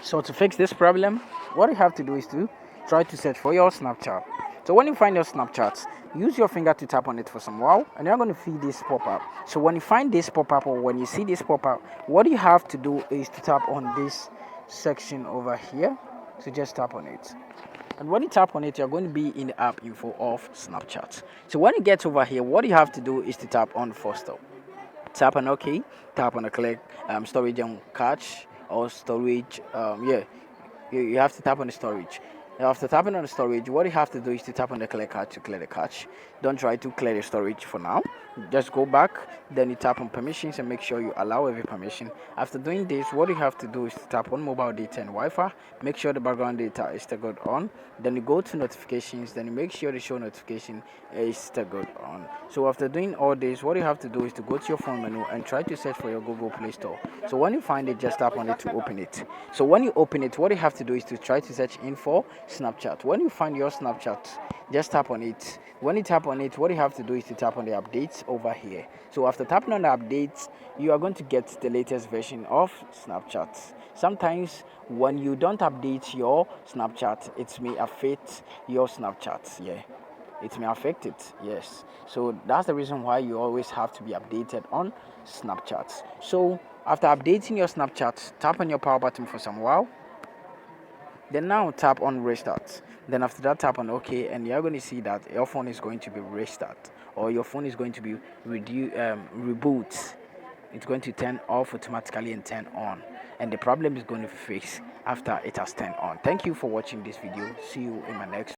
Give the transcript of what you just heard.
So to fix this problem, what you have to do is to try to search for your Snapchat. So when you find your Snapchat, use your finger to tap on it for some while, and you're going to see this pop up. So when you find this pop up, or when you see this pop up, what you have to do is to tap on this section over here. So just tap on it. And when you tap on it, you're going to be in the app info of Snapchat. So when you get over here, what you have to do is to tap on Foster. Tap on OK, tap on the click storage and cache or storage. You have to tap on the storage. After tapping on the storage, what you have to do is to tap on the clear cache to clear the cache. Don't try to clear the storage for now. Just go back, then you tap on permissions and make sure you allow every permission. After doing this, what you have to do is to tap on mobile data and Wi-Fi. Make sure the background data is still good on. Then you go to notifications. Then you make sure the show notification is still good on. So after doing all this, what you have to do is to go to your phone menu and try to search for your Google Play Store. So when you find it, just tap on it to open it. So when you open it, what you have to do is to try to search in for Snapchat. When you find your Snapchat, just tap on it. When you tap on it, what you have to do is to tap on the updates over here. So after tapping on the updates, you are going to get the latest version of Snapchat. Sometimes when you don't update your Snapchat, it may affect your Snapchat. Yeah, it may affect it. Yes, so that's the reason why you always have to be updated on Snapchat. So after updating your Snapchat, tap on your power button for some while. Then now tap on restart. Then after that, tap on OK, and you're going to see that your phone is going to be restart, or your phone is going to be reboot. It's going to turn off automatically and turn on, and the problem is going to fix after it has turned on. Thank you for watching this video. See you in my next